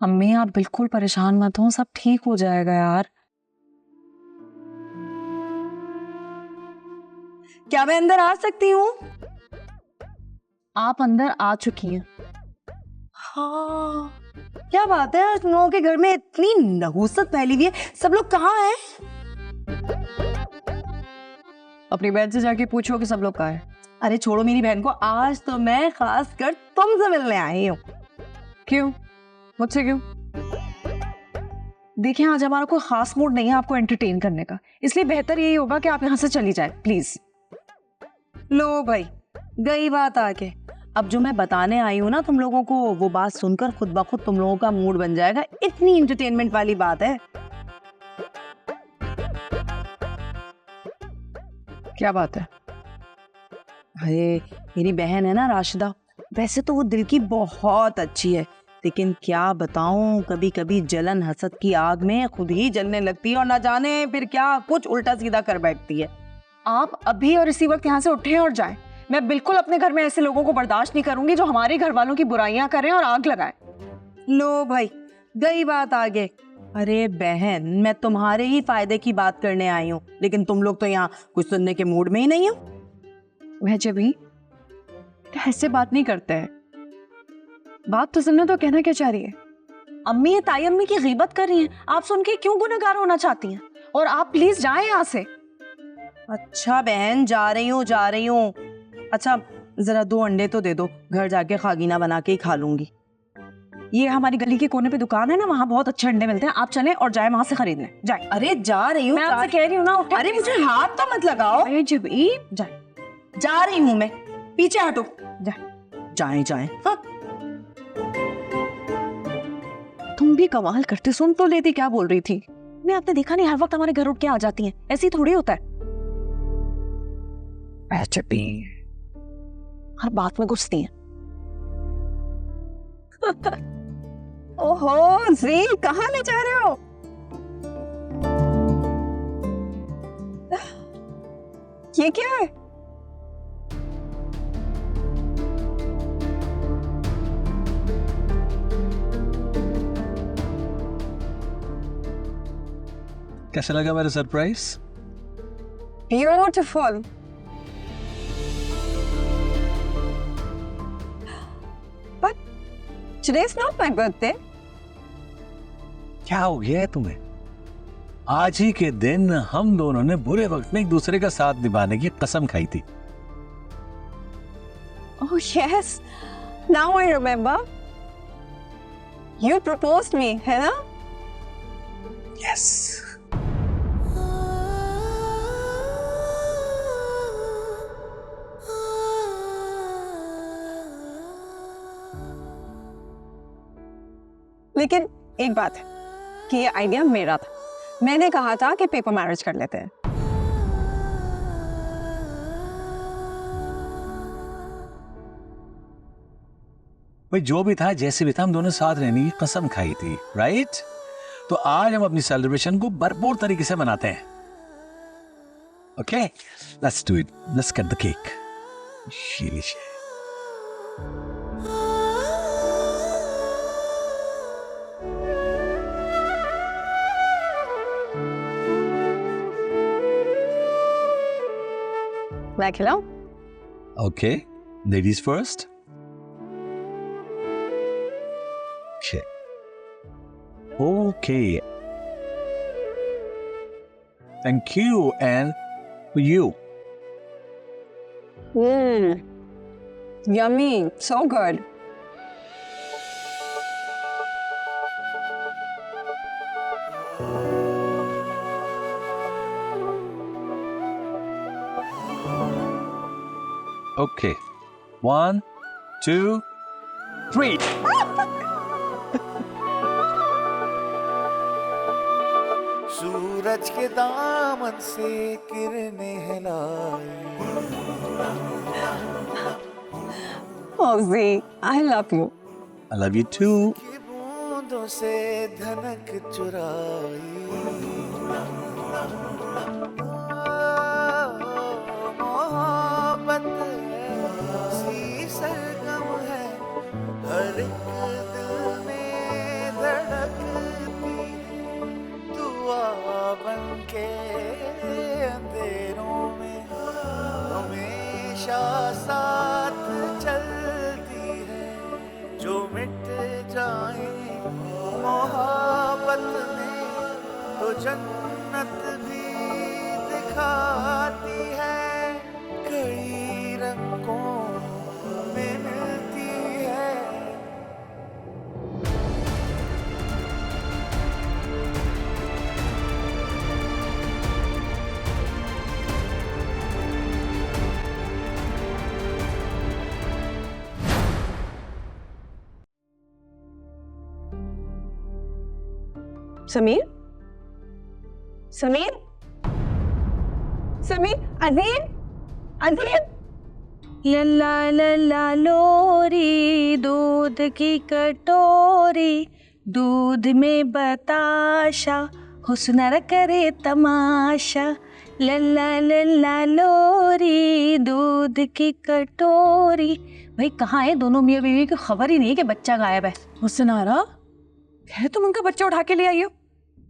अम्मी आप बिल्कुल परेशान मत हो, सब ठीक हो जाएगा यार। क्या मैं अंदर आ सकती हूँ? आप अंदर आ चुकी हैं। हाँ, क्या बात है, आज तुम लोगों के घर में इतनी नहुसत फैली हुई है। सब लोग कहाँ हैं? अपनी बहन से जाके पूछो कि सब लोग कहाँ हैं। अरे छोड़ो मेरी बहन को, आज तो मैं खास कर तुमसे मिलने आई हूँ। क्यों? मुझसे क्यों? देखिए आज हमारा कोई खास मूड नहीं है आपको एंटरटेन करने का, इसलिए बेहतर यही होगा कि आप यहाँ से चली जाए प्लीज। लो भाई, गई बात आके। अब जो मैं बताने आई हूँ ना तुम लोगों को, वो बात सुनकर खुद ब खुद तुम लोगों का मूड बन जाएगा। इतनी एंटरटेनमेंट वाली बात है। क्या बात है? अरे मेरी बहन है ना राशिदा, वैसे तो वो दिल की बहुत अच्छी है, लेकिन क्या बताऊं, कभी कभी जलन हसद की आग में खुद ही जलने लगती है और ना जाने फिर क्या कुछ उल्टा सीधा कर बैठती है। आप अभी और इसी वक्त यहाँ से उठें और जाएं। मैं बिल्कुल अपने घर में ऐसे लोगों को बर्दाश्त नहीं करूंगी जो हमारे घर वालों की बुराइयां करें और आग लगाएं। लो भाई, गई बात आगे। अरे बहन, मैं तुम्हारे ही फायदे की बात करने आई हूँ, लेकिन तुम लोग तो यहाँ कुछ सुनने के मूड में ही नहीं हो। वह जब भी ऐसे बात नहीं करते हैं, बात तो सुनने तो कहना क्या चाह रही है? अम्मी ये ताई अम्मी की गीबत कर रही हैं, आप सुन के क्यों गुनहगार होना चाहती हैं? और आप प्लीज जाएं यहाँ से। अच्छा बहन, जा रही हूँ जा रही हूँ। अच्छा जरा 2 अंडे तो दे दो, घर जाके खागीना बना के ही खा लूंगी। ये हमारी गली के कोने पे दुकान है ना, वहाँ बहुत अच्छे अंडे मिलते हैं, आप चलें और जाएं वहां से खरीदने। जाएं। अरे जा रही हूँ, मैं आपसे कह रही हूँ ना उठे। अरे मुझे हाथ तो मत लगाओ। अरे जब जाए। जा रही हूँ मैं, पीछे हटो। जाए। जाएं जाएं। हाँ। तुम भी कमाल करते, सुन तो लेती क्या बोल रही थी। मैं आपने देखा नहीं, हर वक्त हमारे घर उठ के आ जाती हैं, ऐसे ही थोड़ी होता है। हर बात में घुसती हैं। ओहो जी, कहाँ ले जा रहे हो? ये क्या है? कैसा लगा मेरा surprise? Beautiful. But today's not my birthday. क्या हो गया है तुम्हें? आज ही के दिन हम दोनों ने बुरे वक्त में एक दूसरे का साथ निभाने की कसम खाई थी। Oh yes, now I remember. You proposed me, है ना? यस। लेकिन एक बात है कि ये आइडिया मेरा था। मैंने कहा था कि पेपर मैरिज कर लेते हैं। भाई जो भी था जैसे भी था, हम दोनों साथ रहने की कसम खाई थी, राइट? तो आज हम अपनी सेलिब्रेशन को भरपूर तरीके से मनाते हैं। Okay, let's do it. Let's cut the cake. मैं खिलाऊं? Okay, ladies first. Okay. Thank you, and for you. Yummy, so good. Okay. 1, 2, 3. सूरज के दामन से किरणें हिलाई। Oh Z, I love you. I love you too. की बूंदों से धनक चुराई। मोहब्बत सी सरगम है, हर एक दिल में के अंधेरों में हमेशा साथ चलती है। जो मिट जाए मोहब्बत में तो जन्नत भी दिखाती है। कई रंगों में मिलती है। समीर, समीर, समीर, अजीम, अजीम। लल्ला लल्ला लोरी दूध की कटोरी, दूध में बताशा हुस्न न करे तमाशा। लल्ला लल्ला लोरी दूध की कटोरी। भाई कहाँ है दोनों मियाँ बीवी की खबर ही नहीं है कि बच्चा गायब है। हुस्नारा है, तुम उनका बच्चा उठा के ले आई हो,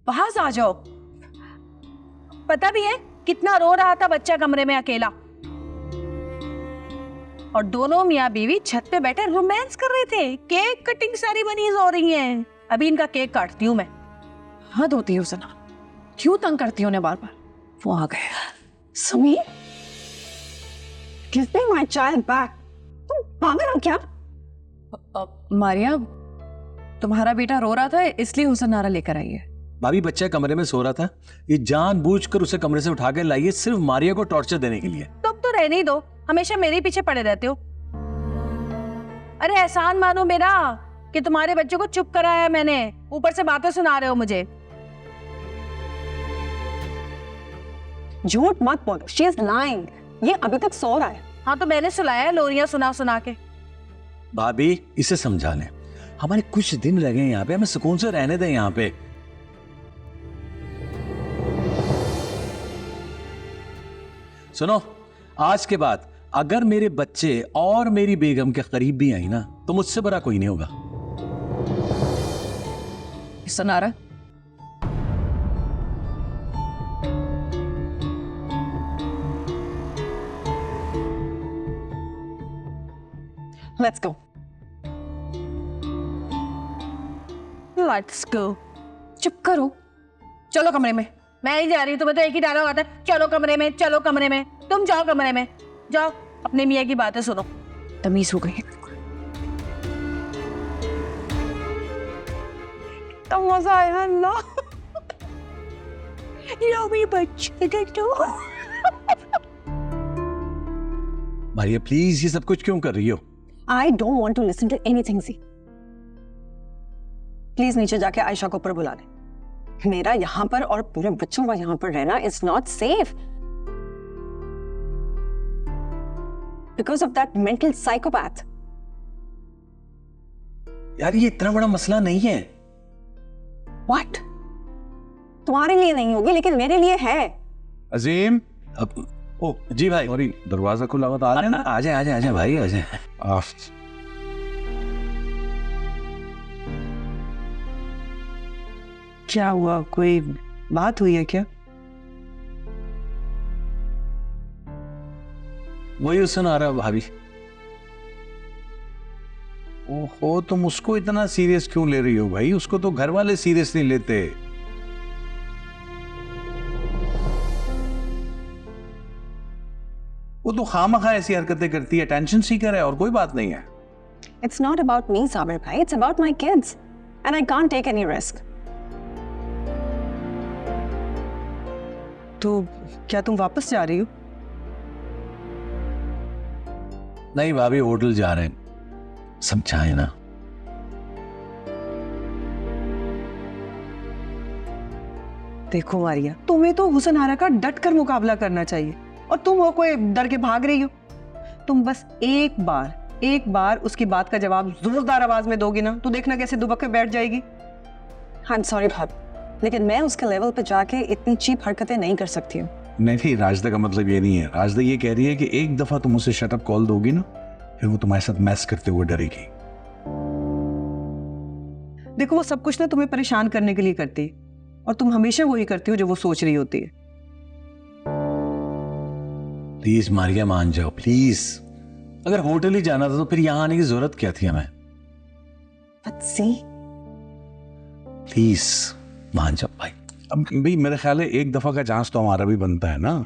बाहर आ जाओ। पता भी है कितना रो रहा था बच्चा कमरे में अकेला, और दोनों मियाँ बीवी छत पे बैठे रोमांस कर रहे थे। केक कटिंग सेरेमनीज हो रही हैं। अभी इनका केक काटती हूँ मैं। हद होती है हुस्ना, क्यों तंग करती हो उन्हें बार बार। वो आ गए। Sameer, give me my child back। तुम पागल हो क्या? मारिया, तुम्हारा बेटा रो रहा था इसलिए हुस्नारा लेकर आई है। भाभी बच्चा कमरे में सो रहा था, ये जानबूझकर उसे कमरे से उठा के लाई है सिर्फ मारिया को टॉर्चर देने के लिए। तुम तो रहने ही दो, हमेशा मेरे पीछे पड़े रहते हो। अरे एहसान मानो मेरा कि तुम्हारे बच्चे को चुप कराया मैंने, ऊपर से बातें सुना रहे हो मुझे। झूठ मत बोलो, she is lying। ये अभी तक सो रहा है। हाँ तो मैंने सुलाया है लोरियां सुना सुना के। भाभी इसे समझा लें, हमारे कुछ दिन लगे यहाँ पे, हमें सुकून से रहने दें यहाँ पे। सुनो, आज के बाद अगर मेरे बच्चे और मेरी बेगम के करीब भी आई ना तो मुझसे बड़ा कोई नहीं होगा। Sunara, Let's go। Let's go. चुप करो, चलो कमरे में। मैं नहीं जा रही, तुम्हें तो एक ही डायलॉग आता है, चलो कमरे में, चलो कमरे में। तुम जाओ कमरे में, जाओ अपने मियाँ की बातें सुनो। तमीज हो गई है। तो मजा आया। अल्लाह, लो मेरे बच्चे दे दो। मारिया प्लीज, ये सब कुछ क्यों कर रही हो? I don't want to listen to anything सी। प्लीज नीचे जाके आयशा को ऊपर बुला दे। मेरा यहाँ पर और पूरे बच्चों का यहाँ पर रहना is not safe because of that mental psychopath। यार ये इतना बड़ा मसला नहीं है। What? तुम्हारे लिए नहीं होगी लेकिन मेरे लिए है। अजीम, अब ओ जी भाई, सॉरी दरवाजा खुला हुआ था, आ जाए ना। आ जाए आ जाए आ जाए भाई, आ जाए। क्या हुआ, कोई बात हुई है क्या? वही सुना रहा भाभी। ओहो, तुम उसको इतना सीरियस क्यों ले रही हो भाई? उसको तो घर वाले सीरियस नहीं लेते। वो तो खामखा ऐसी हरकतें करती है, टेंशन सीकर है और कोई बात नहीं है। It's not about me, Sabir भाई, it's about my kids and I can't take any risk। तो क्या तुम वापस जा रही हो? नहीं भाभी, होटल जा रहे हैं, समझाए ना। देखो मारिया, तुम्हें तो हुस्नारा का डट कर मुकाबला करना चाहिए और तुम हो कोई डर के भाग रही हो। तुम बस एक बार उसकी बात का जवाब जोरदार आवाज में दोगी ना तो देखना कैसे दुबक के बैठ जाएगी। I'm sorry भाभी, लेकिन मैं उसके लेवल पे जाके इतनी चीप हरकतें नहीं कर सकती हूँ। नहीं, राजदा का मतलब ये नहीं है। राजदा ये कह रही है कि एक दफा तुम उसे शटअप कॉल दोगी ना, फिर वो तुम्हारे साथ मैस करते हुए डरेगी। देखो वो सब कुछ ना तुम्हें परेशान करने के लिए करती, और तुम हमेशा वही करती हो जो वो सोच रही होती है। प्लीज मारिया मान जाओ प्लीज। अगर होटल ही जाना था तो फिर यहां आने की जरूरत क्या थी हमें? प्लीज मान जाओ भाई। अब भाई मेरे ख्याल है एक दफा का चांस तो हमारा भी बनता है ना।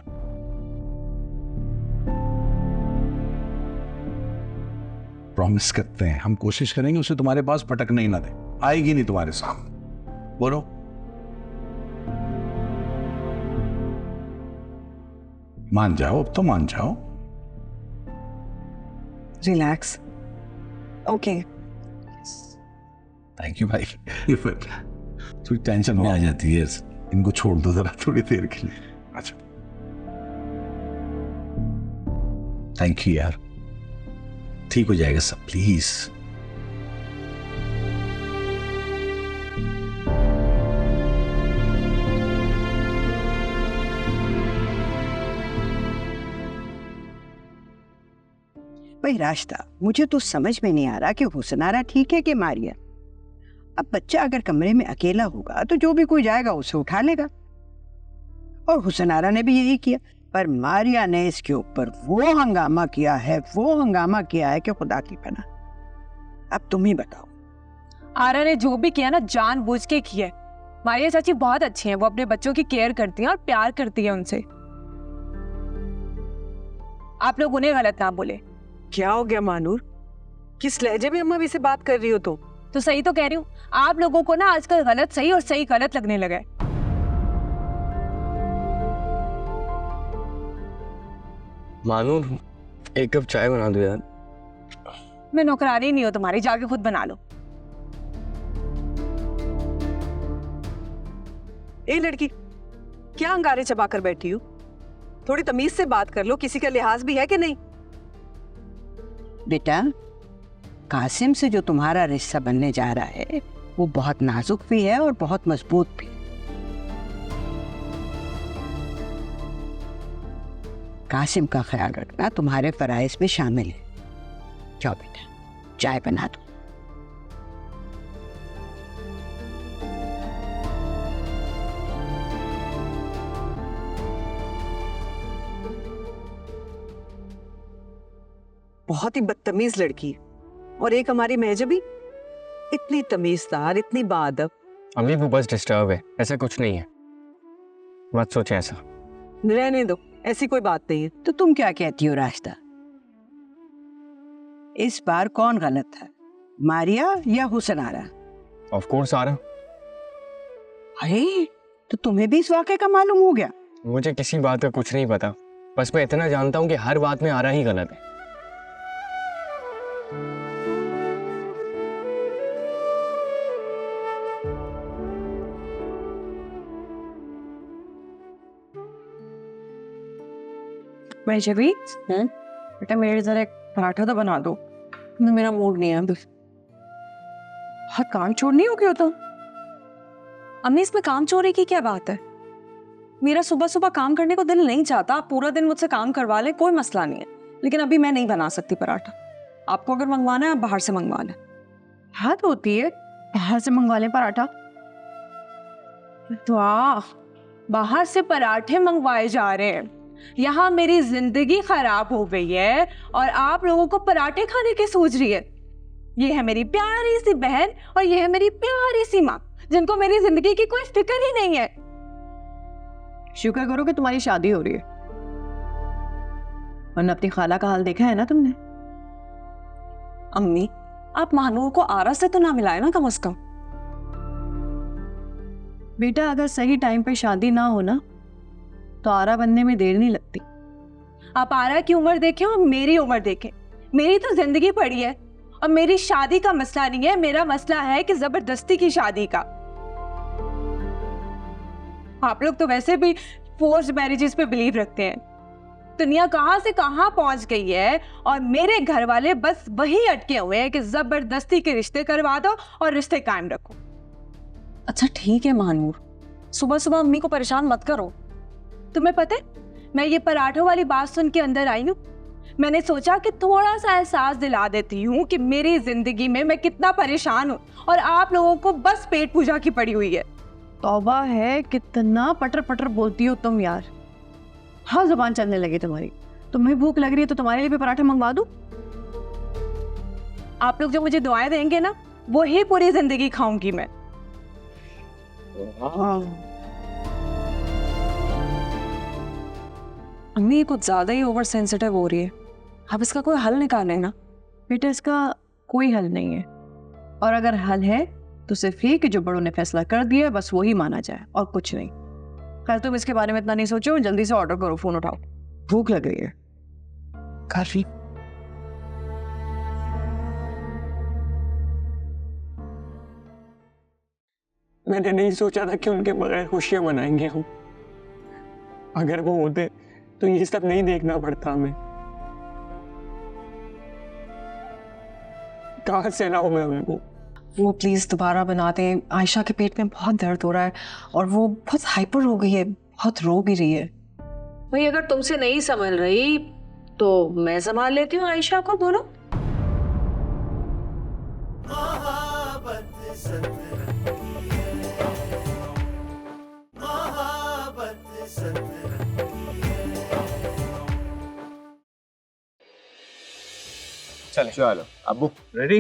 प्रॉमिस करते हैं, हम कोशिश करेंगे उसे तुम्हारे पास पटकने ही ना दे, आएगी नहीं तुम्हारे सामने। बोलो। मान जाओ, अब तो मान जाओ। रिलैक्स। ओके। थैंक यू भाई। ये फिर थोड़ी टेंशन में आ जाती है। इनको छोड़ दो जरा थोड़ी देर के लिए। अच्छा थैंक यू यार, ठीक हो जाएगा सब प्लीज। भाई रास्ता, मुझे तो समझ में नहीं आ रहा कि हुसनारा ठीक है कि मारिया। अब बच्चा अगर कमरे में अकेला होगा तो जो भी कोई जाएगा उसे उठा लेगा, और हुसनारा ने भी यही किया। पर मारिया ने इसके ऊपर वो हंगामा किया है कि खुदा की पनाह। अब तुम ही बताओ। आरा ने जो भी किया ना जानबूझ के किया है। मारिया चाची बहुत अच्छी हैं, वो अपने बच्चों की केयर करती हैं और प्यार करती है उनसे। आप लोग उन्हें गलत ना बोले। क्या हो गया मानूर, किस लहजे में अम्मा भी से बात कर रही हो तुम? तो सही तो कह रही हूँ, आप लोगों को ना आजकल गलत सही और सही गलत लगने लगा है। मानू एक कप चाय बना दो यार। मैं नौकरानी नहीं हूँ तुम्हारी, जाके खुद बना लो। ए लड़की, क्या अंगारे चबा कर बैठी हो? थोड़ी तमीज से बात कर लो, किसी का लिहाज भी है कि नहीं? बेटा, कासिम से जो तुम्हारा रिश्ता बनने जा रहा है वो बहुत नाजुक भी है और बहुत मजबूत भी। कासिम का ख्याल रखना तुम्हारे फराइज में शामिल है। जाओ बेटा, चाय बना दो। बहुत ही बदतमीज लड़की है, और एक हमारी महजबी इतनी तमीजदार, इतनी बाअदब। अम्मी वो बस डिस्टर्ब है, ऐसा कुछ नहीं है, मत सोचे ऐसा। रहने दो, ऐसी कोई बात नहीं है। तो तुम क्या कहती हो रास्ता, इस बार कौन गलत था, मारिया या हुसनारा? ऑफ कोर्स आरा। अरे तो तुम्हें भी इस वाक़े का मालूम हो गया? मुझे किसी बात का कुछ नहीं पता, बस मैं इतना जानता हूँ कि हर बात में आरा ही गलत है। महजबी, बेटा मेरे जरा एक पराठा तो बना दो, मेरा मूड नहीं है अभी। बहुत काम चोर नहीं हो गया तो? अम्मी इसमें काम चोरी की क्या बात है? मेरा सुबह सुबह काम करने को दिल नहीं चाहता, आप पूरा दिन मुझसे काम करवा लें, कोई मसला नहीं है, लेकिन अभी मैं नहीं बना सकती पराठा। आपको अगर मंगवाना है आप बाहर से मंगवा लें। हद होती है, बाहर से मंगवा लें पराठा। वाह, बाहर से पराठे मंगवाए जा रहे हैं। यहाँ मेरी जिंदगी खराब हो गई है और आप लोगों को पराठे खाने की सोच रही है। ये है मेरी प्यारी सी बहन और ये है मेरी प्यारी सी माँ, जिनको मेरी जिंदगी की कोई फिक्र ही नहीं है। शुक्र करो कि तुम्हारी शादी हो रही है, वरना अपनी खाला का हाल देखा है ना तुमने। अम्मी, आप महानूर को आरा से तो ना मिलाए ना कम से कम। बेटा अगर सही टाइम पे शादी ना हो ना तो आरा बनने में देर नहीं लगती। आप आरा की उम्र देखें और मेरी उम्र देखें, मेरी तो जिंदगी पड़ी है और मेरी शादी का मसला नहीं है, मेरा मसला है कि जबरदस्ती की शादी का। आप लोग तो वैसे भी फोर्स्ड मैरिजेस पे बिलीव रखते हैं। दुनिया कहां से कहां पहुंच गई है और मेरे घर वाले बस वही अटके हुए हैं कि जबरदस्ती के रिश्ते करवा दो और रिश्ते कायम रखो। अच्छा ठीक है महानूर, सुबह सुबह अम्मी को परेशान मत करो। तुम्हें पता है, मैं ये पराठों वाली बात सुन के अंदर आई हूँ, मैंने सोचा कि थोड़ा सा एहसास दिला देती हूँ कि मेरी जिंदगी में मैं कितना परेशान हूँ और आप लोगों को बस पेट पूजा की पड़ी हुई है। तौबा है, कितना पटर पटर बोलती हो तुम यार। हाँ, जुबान चलने लगी तुम्हारी। तुम्हें भूख लग रही है तो तुम्हारे लिए भी पराठा मंगवा दूं? आप लोग जो मुझे दुआएं देंगे ना, वो ही पूरी जिंदगी खाऊंगी मैं। अम्मी ये कुछ ज्यादा ही ओवर सेंसिटिव हो रही है, आप इसका कोई हल निकालें ना। बेटा, इसका कोई हल नहीं है, और अगर हल है तो सिर्फ ये कि जो बड़ों ने फैसला कर दिया है बस वही माना जाए, और कुछ नहीं। खैर, तुम इसके बारे में इतना नहीं सोचो, जल्दी से ऑर्डर करो, फोन उठाओ, भूख लग रही है काफी। मैंने नहीं सोचा था कि उनके बगैर खुशियां मनाएंगे हम। अगर वो होते तो ये सब नहीं देखना पड़ता हमें। कहाँ से लाऊं मैं उनको? वो प्लीज दोबारा बना दें, आयशा के पेट में बहुत दर्द हो रहा है और वो बहुत हाइपर हो गई है, बहुत रो भी रही है। भाई, अगर तुमसे नहीं संभल रही तो मैं संभाल लेती हूँ आयशा को, बोलो। चलो अबू रेडी?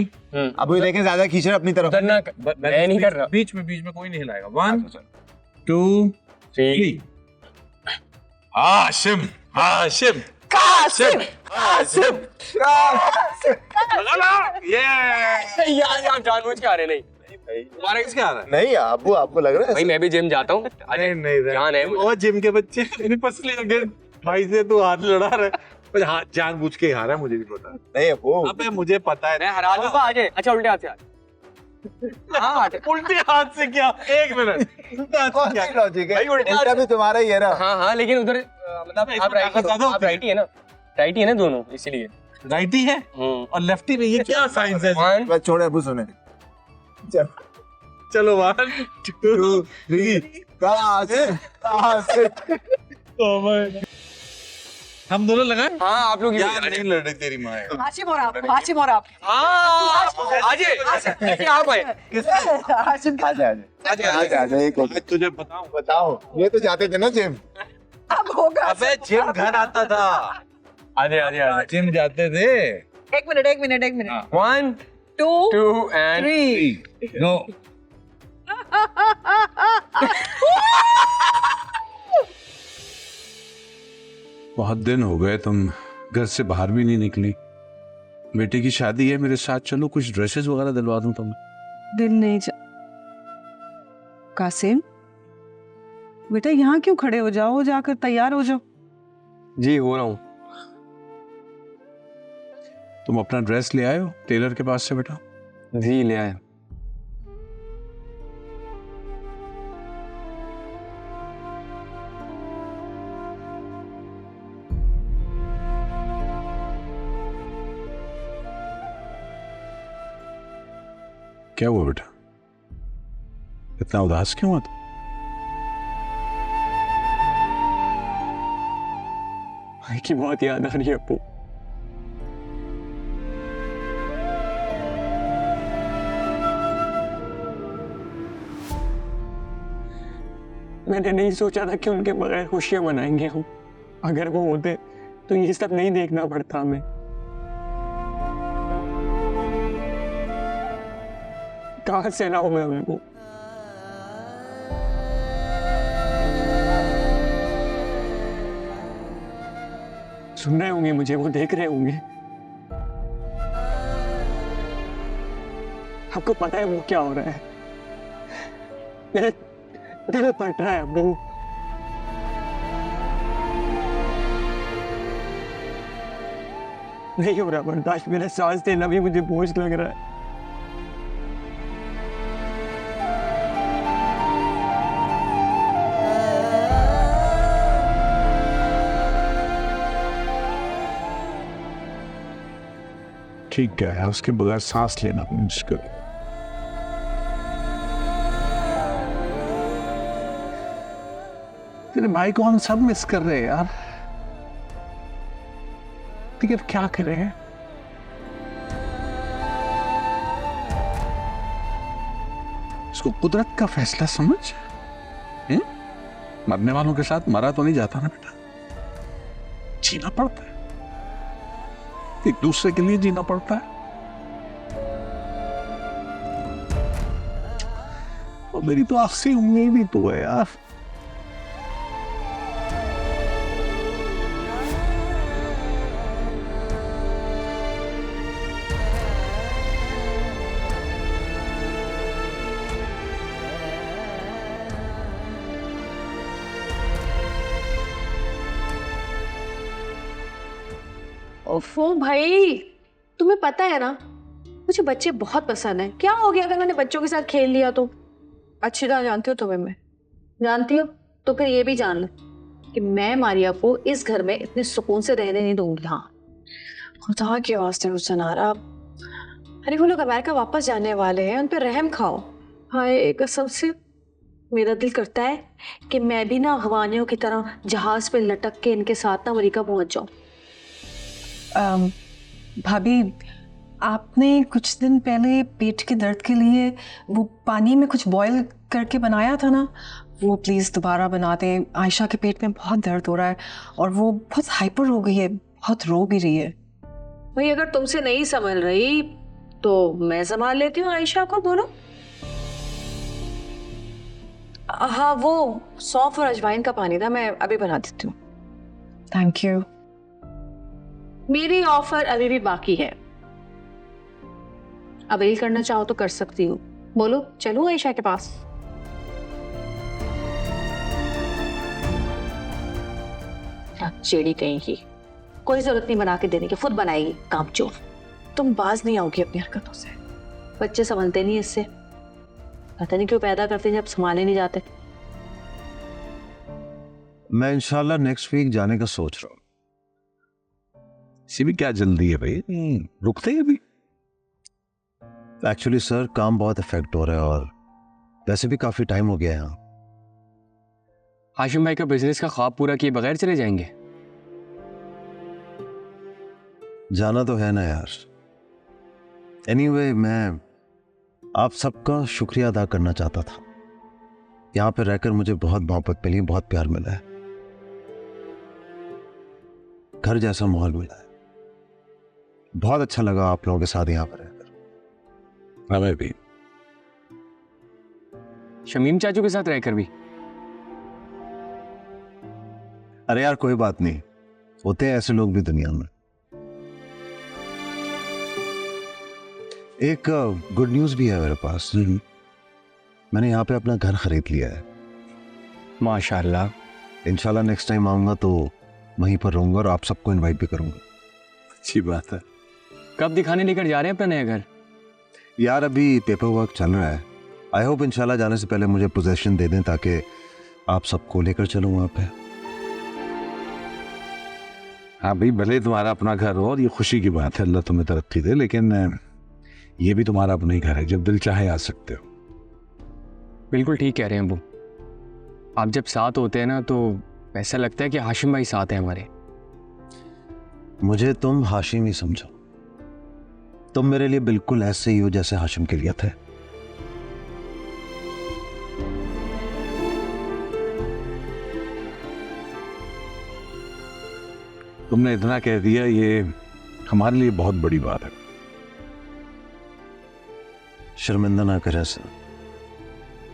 अबू ये देखें, ज्यादा खींच रहे अपनी तरफ। मैं नहीं कर रहा। बीच में कोई नहीं हिलाएगा। 1 2 3। हाशिम हाशिम कासिम हाशिम ये यार जानबूझ के आ रहे नहीं। तुम्हारा किसके आ रहा है? नहीं अबू, आपको लग रहा है भाई मैं भी जिम जाता हूँ। अरे नहीं जान है मुझे। वो जिम के बच्चे मेरी पसली अगर भाई से तू हाथ लड़ा रहा है, पर हाँ जानबूझ के हारा है, मुझे भी पता है। नहीं अबू, अबे मुझे पता है। मैं हरा दूंगा आज। अच्छा उल्टे हाथ से हाँ उल्टे हाथ से क्या? 1 मिनट। उल्टे हाथ से क्या? लॉजिक है, भाई उल्टे उल्टा भी तुम्हारा ही है ना। हाँ लेकिन उधर मतलब आप राइट ही है ना, राइट ही है ना दोनों, इसीलिए राइटी है और लेफ्टी में, ये क्या साइंस है? बस छोड़े अबू, सुने। चलो 1 2 3। कहाँ से? हम दोनों लगाए? हाँ आप लोग यार नहीं लड़ रही तेरी माँ है। हाशिम और आप, हाशिम और आप। हाँ आजे आप आए। आजा एक और। आज तुझे बताऊं, बताओ, ये तो जाते थे ना जिम। अब होगा। अबे जिम घर आता था, आजे आजे आजे। जिम जाते थे। एक मिनट। 1 2 and 3 no. बहुत दिन हो गए तुम घर से बाहर भी नहीं निकली। बेटे की शादी है, मेरे साथ चलो, कुछ ड्रेसेस वगैरह दिलवा दूं तुम्हें। दिल नहीं कासिम, बेटा यहाँ क्यों खड़े हो जाओ, जाकर तैयार हो जाओ। जी हो रहा हूँ। तुम अपना ड्रेस ले आए हो टेलर के पास से बेटा? जी ले आया। क्या हुआ बेटा, इतना उदास क्यों हुआ? भाई की बहुत याद आ रही है अप्पू। मैंने नहीं सोचा था कि उनके बगैर खुशियां मनाएंगे हम। अगर वो होते तो ये सब नहीं देखना पड़ता हमें। कहाँ से लाऊं मैं उनको? सुन रहे होंगे मुझे, वो देख रहे होंगे। आपको पता है वो क्या हो रहा है? मेरा दिल फट रहा है अब्बू। नहीं हो रहा बर्दाश्त, मेरा सांस लेना भी मुझे बोझ लग रहा है। ठीक है, उसके बगैर सांस लेना मुश्किल। तेरे भाई को हम सब मिस कर रहे हैं यार, ठीक है क्या करें? इसको कुदरत का फैसला समझ, मरने वालों के साथ मरा तो नहीं जाता ना बेटा, जीना पड़ता है, एक दूसरे के लिए जीना पड़ता है। और मेरी तो आखिरी उम्मीद ही तो है यार। ओफो भाई, तुम्हें पता है ना मुझे बच्चे बहुत पसंद है। क्या हो गया अगर मैंने बच्चों के साथ खेल लिया तो? अच्छी तरह जानती हो तुम्हें मैं। जानती हो तो फिर ये भी जान लो कि मैं मारिया को इस घर में इतने सुकून से रहने नहीं दूंगी। हाँ, खुदा के वास्ते हुसैनारा, अरे वो लोग अमेरिका वापस जाने वाले हैं, उन पे रहम खाओ। हाय कसम से मेरा दिल करता है कि मैं भी ना अफगानियों की तरह जहाज पे लटक के इनके साथ ना अमेरिका पहुंच जाऊं। भाभी, आपने कुछ दिन पहले पेट के दर्द के लिए वो पानी में कुछ बॉईल करके बनाया था ना, वो प्लीज़ दोबारा बना दें। आयशा के पेट में बहुत दर्द हो रहा है और वो बहुत हाइपर हो गई है, बहुत रो भी रही है। भाई अगर तुमसे नहीं संभल रही तो मैं संभाल लेती हूँ आयशा को, बोलो। हाँ, वो सौंफ और अजवाइन का पानी था, मैं अभी बना देती हूँ। Thank you. मेरी ऑफर अभी भी बाकी है, अवेल करना चाहो तो कर सकती हूँ। बोलो, चलूं आयशा के पास? चेड़ी कहीं की, कोई जरूरत नहीं बना के देने की, खुद बनाएगी कामचोर। तुम बाज नहीं आओगी अपनी हरकतों से। बच्चे संभलते नहीं इससे, पता नहीं क्यों पैदा करते जब संभाले नहीं जाते। मैं इंशाल्लाह नेक्स्ट वीक जाने का सोच रहा हूँ। इसी भी क्या जल्दी है भाई, रुकते ही अभी। एक्चुअली सर काम बहुत इफेक्ट हो रहा है और वैसे भी काफी टाइम हो गया है यहाँ। हाशिम भाई का बिजनेस का ख्वाब पूरा किए बगैर चले जाएंगे? जाना तो है ना यार। एनीवे, मैं आप सबका शुक्रिया अदा करना चाहता था। यहाँ पे रहकर मुझे बहुत मोहब्बत मिली, बहुत प्यार मिला है, घर जैसा माहौल मिला है। बहुत अच्छा लगा आप लोगों के साथ यहाँ पर रहकर। हमें भी। शमीम चाचू के साथ रहकर भी? अरे यार कोई बात नहीं, होते हैं ऐसे लोग भी दुनिया में। एक गुड न्यूज़ भी है मेरे पास। मैंने यहाँ पे अपना घर खरीद लिया है। माशाल्लाह। इंशाल्लाह नेक्स्ट टाइम आऊंगा तो वहीं पर रहूंगा और आप सबको इनवाइट भी करूंगा। अच्छी बात है। कब दिखाने लेकर जा रहे हैं अपना नया घर? यार अभी पेपर वर्क चल रहा है। आई होप इंशाल्लाह जाने से पहले मुझे पोजेशन दे दें ताकि आप सबको लेकर चलूं वहाँ पे। हाँ भाई, भले तुम्हारा अपना घर हो और ये खुशी की बात है, अल्लाह तुम्हें तरक्की दे, लेकिन ये भी तुम्हारा अपना ही घर है, जब दिल चाहे आ सकते हो। बिल्कुल ठीक कह रहे हैं अबू। आप जब साथ होते हैं ना तो ऐसा लगता है कि हाशिम भाई साथ हैं हमारे। मुझे तुम हाशिम ही समझो। तुम मेरे लिए बिल्कुल ऐसे ही हो जैसे हाशिम के लिए थे। तुमने इतना कह दिया, ये हमारे लिए बहुत बड़ी बात है। शर्मिंदा ना करें सर।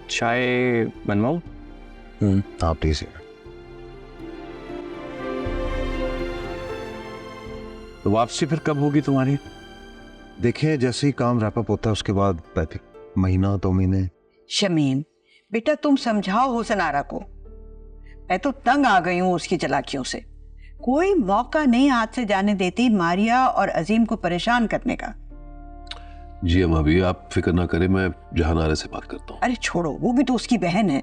चाय बनवाऊं? आप प्लीज। तो वापसी फिर कब होगी तुम्हारी? देखिए जैसे ही काम रैप अप होता है उसके बाद महीना 2 महीने। शमीम बेटा, तुम समझाओ हुसैनारा को। मैं तो तंग आ गई हूँ उसकी चालाकियों से। कोई मौका नहीं हाथ से जाने देती मारिया और अजीम को परेशान करने का। जी अम्मा भी, आप फिक्र ना करें, मैं जहानारा से बात करता हूँ। अरे छोड़ो, वो भी तो उसकी बहन है।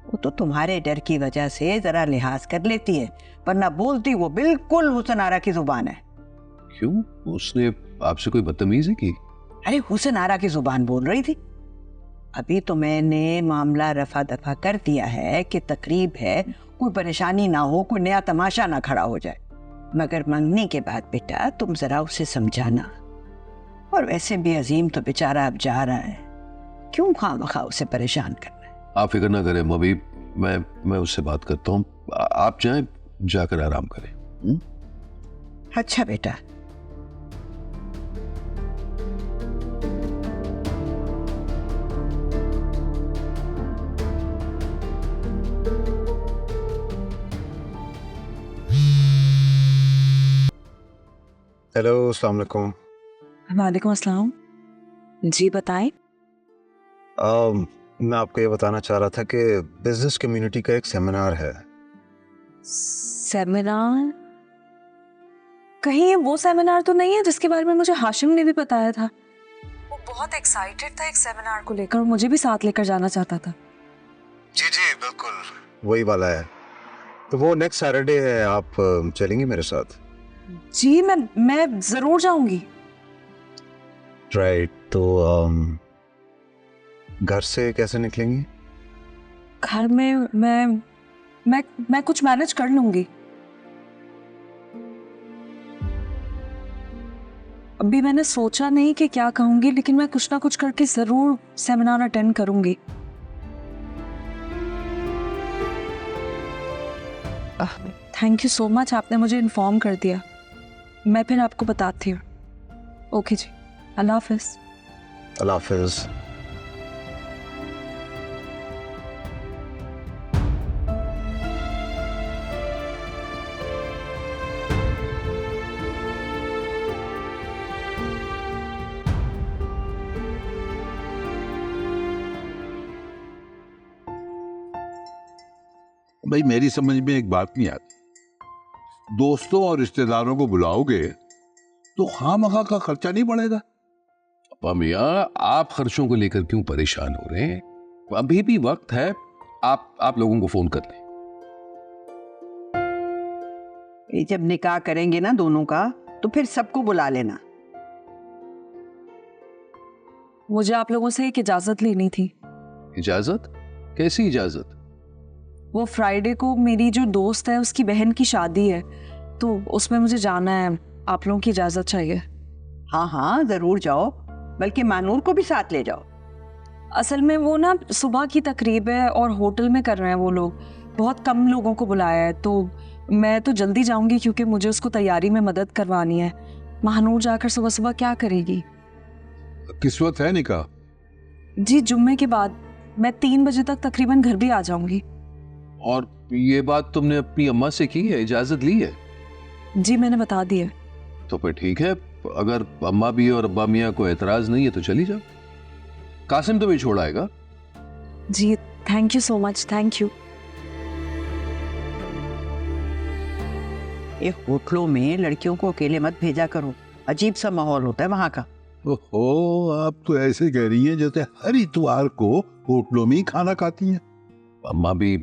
वो तो तुम्हारे डर की वजह से जरा लिहाज कर लेती है, वरना बोलती वो बिल्कुल हुसैनारा की जुबान है। क्यों, उसने आपसे कोई बदतमीजी की? अरे हुसैनारा की जुबान बोल रही थी। अभी तो मैंने मामला रफा दफा कर दिया है कि तकरीब है, कोई परेशानी ना हो, कोई नया तमाशा ना खड़ा हो जाए। मगर मंगनी के बाद बेटा तुम जरा उसे समझाना। और वैसे भी अजीम तो बेचारा अब जा रहा है, क्यों खामखा उसे परेशान करना है। आप फिक्र ना करें अम्मा भी, मैं उससे बात करता हूँ। आप जाएं, जाकर आराम करें। अच्छा बेटा। हेलो, अस्सलाम वालेकुम। वालेकुम अस्सलाम। जी बताएं। मैं आपको ये बताना चाह रहा था कि बिजनेस कम्युनिटी का एक सेमिनार है। सेमिनार? कहीं ये वो सेमिनार तो नहीं है जिसके बारे में मुझे हाशिम ने भी बताया था? वो बहुत एक्साइटेड था एक सेमिनार को लेकर, मुझे भी साथ लेकर जाना चाहता था। जी जी बिल्कुल वही वाला है। तो वो नेक्स्ट सैटरडे है, आप चलेंगी मेरे साथ? जी मैं जरूर जाऊंगी। राइट, तो घर से कैसे निकलेंगी? घर में मैं कुछ मैनेज कर लूंगी। अभी मैंने सोचा नहीं कि क्या कहूंगी, लेकिन मैं कुछ ना कुछ करके जरूर सेमिनार अटेंड करूंगी। थैंक यू सो मच, आपने मुझे इन्फॉर्म कर दिया। मैं फिर आपको बताती हूँ। ओके जी, अल्लाह हाफिज। अल्लाह हाफिज। भाई मेरी समझ में एक बात नहीं आती, दोस्तों और रिश्तेदारों को बुलाओगे तो खामखा का खर्चा नहीं बढ़ेगा? अब्बा मियां, आप खर्चों को लेकर क्यों परेशान हो रहे हैं? अभी भी वक्त है, आप लोगों को फोन कर लें। ये जब निकाह करेंगे ना दोनों का, तो फिर सबको बुला लेना। मुझे आप लोगों से एक इजाजत लेनी थी। इजाजत? कैसी इजाजत? वो फ्राइडे को मेरी जो दोस्त है उसकी बहन की शादी है, तो उसमें मुझे जाना है। आप लोगों की इजाजत चाहिए। हाँ हाँ जरूर जाओ, बल्कि मानूर को भी साथ ले जाओ। असल में वो ना सुबह की तकरीब है और होटल में कर रहे हैं वो लोग, बहुत कम लोगों को बुलाया है, तो मैं तो जल्दी जाऊंगी क्योंकि मुझे उसको तैयारी में मदद करवानी है। महानूर जाकर सुबह सुबह क्या करेगी? किस वक्त है निकाह? जी जुम्मे के बाद। मैं 3 बजे तक तकरीबन घर भी आ जाऊंगी। और ये बात तुमने अपनी अम्मा से की है, इजाजत ली है? जी मैंने बता दिया। तो फिर ठीक है, अगर अम्मा भी और अब्बा मियां को एतराज नहीं है तो चली जाओ। कासिम तुम्हें छोड़ आएगा। जी thank you so much, thank you. ये होटलों में लड़कियों को अकेले मत भेजा करो, अजीब सा माहौल होता है वहां का। ओहो, आप तो ऐसे कह रही हैं जैसे हर इतवार को होटलों में ही खाना खाती हैं। अम्मा भी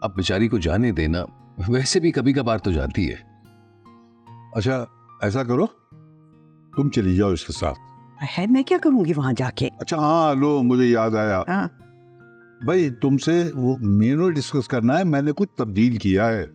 अब बेचारी को जाने देना, वैसे भी कभी कभार तो जाती है। अच्छा ऐसा करो, तुम चली जाओ इसके साथ। है मैं क्या करूंगी वहां जाके? अच्छा हाँ, लो मुझे याद आया। हाँ भाई तुमसे वो मेनू डिस्कस करना है, मैंने कुछ तब्दील किया है।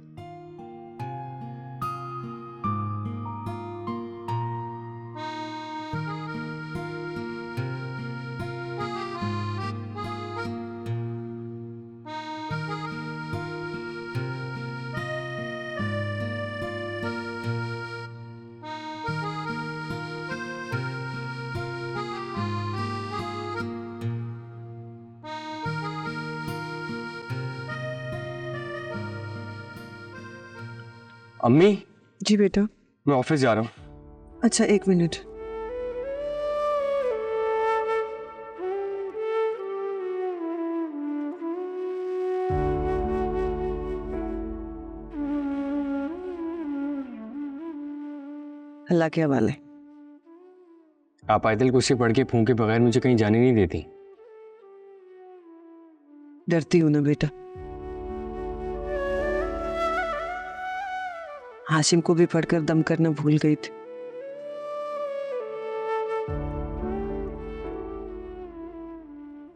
अम्मी, जी बेटा। मैं ऑफिस जा रहा हूँ। अच्छा 1 मिनट। अल्लाह के हवाले। आप आयतल कुर्सी पढ़ के फूंके बगैर मुझे कहीं जाने नहीं देती। डरती हूं ना बेटा। हाशिम को भी पढ़कर दम करना भूल गई थी।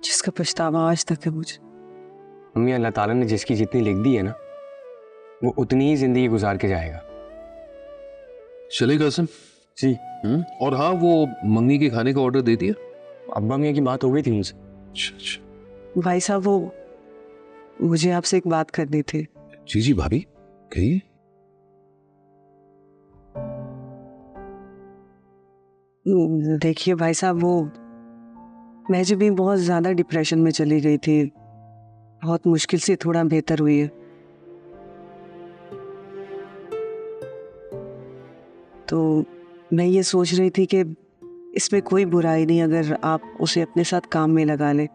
जिसका पछतावा आज तक है मुझे। अम्मी, अल्लाह ताला ने जिसकी जितनी लिख दी है ना, वो उतनी ही जिंदगी गुजार के जाएगा। चले कासिम जी। और हाँ, वो मंगनी के खाने का ऑर्डर दे दिया? अब्बा मियाँ की बात हो गई थी मुझसे। अच्छा। भाई साहब वो मुझे आपसे एक बात करनी थी। जी जी भाभी, कहिए। देखिए भाई साहब, वो मैं जब भी बहुत ज़्यादा डिप्रेशन में चली गई थी, बहुत मुश्किल से थोड़ा बेहतर हुई है। तो मैं ये सोच रही थी कि इसमें कोई बुराई नहीं अगर आप उसे अपने साथ काम में लगा लें।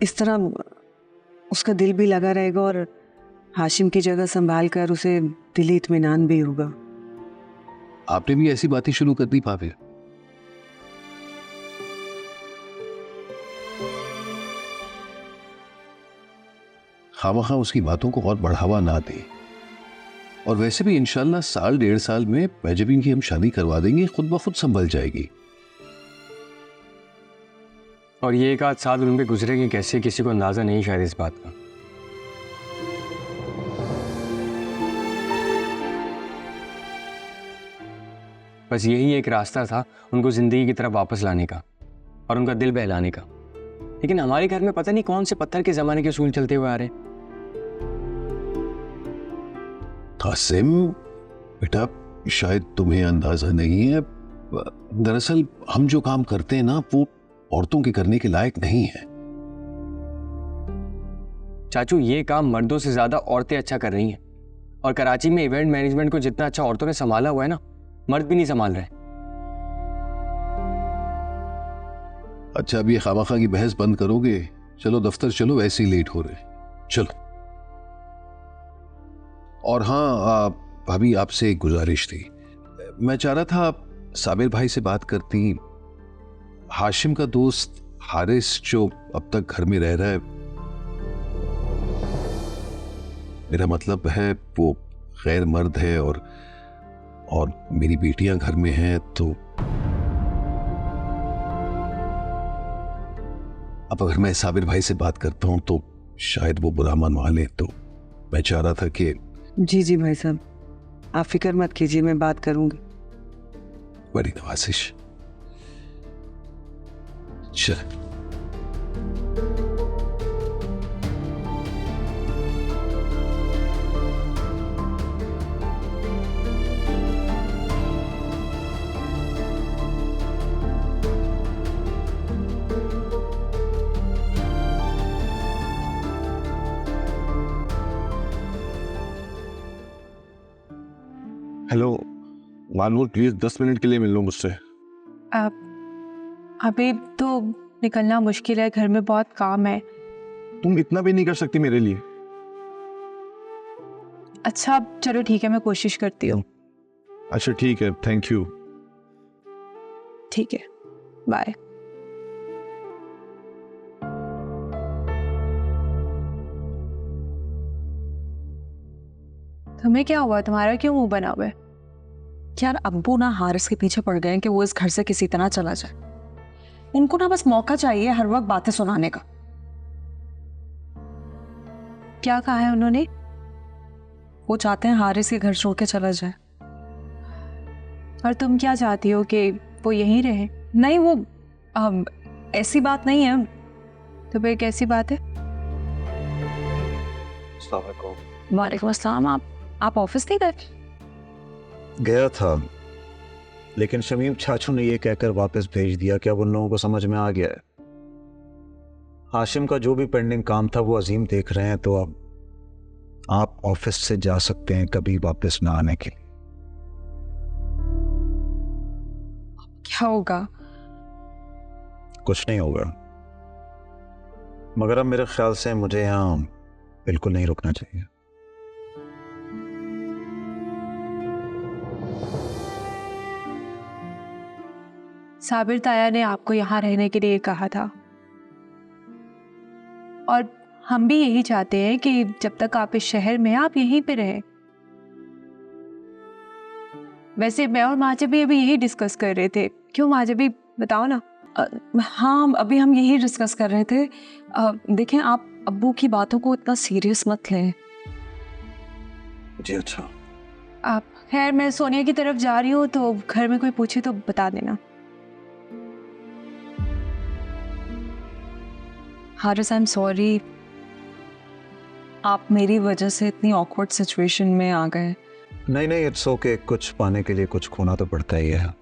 इस तरह उसका दिल भी लगा रहेगा और हाशिम की जगह संभाल कर उसे दिली इत्मीनान भी होगा। आपने भी ऐसी बातें शुरू कर दी भाभी। खामखा उसकी बातों को और बढ़ावा ना दे। और वैसे भी इंशाल्लाह साल 1.5 साल में महजबीन की हम शादी करवा देंगे, खुद ब खुद संभल जाएगी। और ये 1 आध साल उन पे गुजरेंगे कैसे, किसी को अंदाजा नहीं शायद इस बात का। बस यही एक रास्ता था उनको जिंदगी की तरफ वापस लाने का और उनका दिल बहलाने का। लेकिन हमारे घर में पता नहीं कौन से पत्थर के जमाने के उसूल चलते हुए आ रहे। कासिम बेटा, शायद तुम्हें अंदाजा नहीं है, दरअसल हम जो काम करते हैं ना वो औरतों के करने के लायक नहीं है। चाचू, ये काम मर्दों से ज्यादा औरतें अच्छा कर रही हैं। और कराची में इवेंट मैनेजमेंट को जितना अच्छा औरतों ने संभाला हुआ है ना, मर्द भी नहीं संभाल रहे। अच्छा, अब ये खामखा की बहस बंद करोगे? चलो दफ्तर चलो, वैसे ही लेट हो रहे। चलो। और हाँ भाभी, आपसे एक गुजारिश थी। मैं चाह रहा था आप साबिर भाई से बात करती। हाशिम का दोस्त हारिस जो अब तक घर में रह रहा है, मेरा मतलब है वो गैर मर्द है और मेरी बेटियां घर में हैं, तो अब अगर मैं साबिर भाई से बात करता हूं तो शायद वो बुरा मनवा ले। तो मैं चाह रहा था कि जी जी भाई साहब, आप फिक्र मत कीजिए, मैं बात करूंगी। बड़ी नवाजिश। चल। हेलो मानूर, प्लीज 10 मिनट के लिए मिल लो मुझसे। अभी तो निकलना मुश्किल है, घर में बहुत काम है। तुम इतना भी नहीं कर सकती मेरे लिए? अच्छा चलो ठीक है, मैं कोशिश करती हूँ। अच्छा ठीक है, थैंक यू। ठीक है, बाय। तुम्हें क्या हुआ? तुम्हारा क्यों मुंह बना हुआ है? यार अब्बू ना हारिस के पीछे पड़ गए हैं कि वो इस घर से किसी तरह चला जाए। उनको ना बस मौका चाहिए हर वक्त बातें सुनाने का। क्या कहा है उन्होंने? वो चाहते हैं हारिस के घर छोड़ के चला जाए। और तुम क्या चाहती हो कि वो यहीं रहे? नहीं, वो ऐसी बात नहीं है। तो फिर कैसी बात है? वालेकुम अस्सलाम। आप ऑफिस नहीं गए? गया था, लेकिन शमीम चाचू ने ये कहकर वापस भेज दिया कि अब उन लोगों को समझ में आ गया है हाशिम का जो भी पेंडिंग काम था वो अजीम देख रहे हैं, तो अब आप ऑफिस से जा सकते हैं कभी वापस ना आने के लिए। क्या होगा? कुछ नहीं होगा, मगर अब मेरे ख्याल से मुझे यहाँ बिल्कुल नहीं रुकना चाहिए। साबिर ताया ने आपको यहाँ रहने के लिए कहा था और हम भी यही चाहते हैं कि जब तक आप इस शहर में आप यहीं पे रहें। वैसे मैं और माजबी अभी यही डिस्कस कर रहे थे। क्यों माजबी, बताओ ना। हाँ, अभी हम यही डिस्कस कर रहे थे। देखें, आप अब्बू की बातों को इतना सीरियस मत लें। जी अच्छा। आप खैर, मैं सोनिया की तरफ जा रही हूँ, तो घर में कोई पूछे तो बता देना। हारिस, आई एम सॉरी, आप मेरी वजह से इतनी ऑकवर्ड सिचुएशन में आ गए। नहीं नहीं, इट्स ओके। कुछ पाने के लिए कुछ खोना तो पड़ता ही है।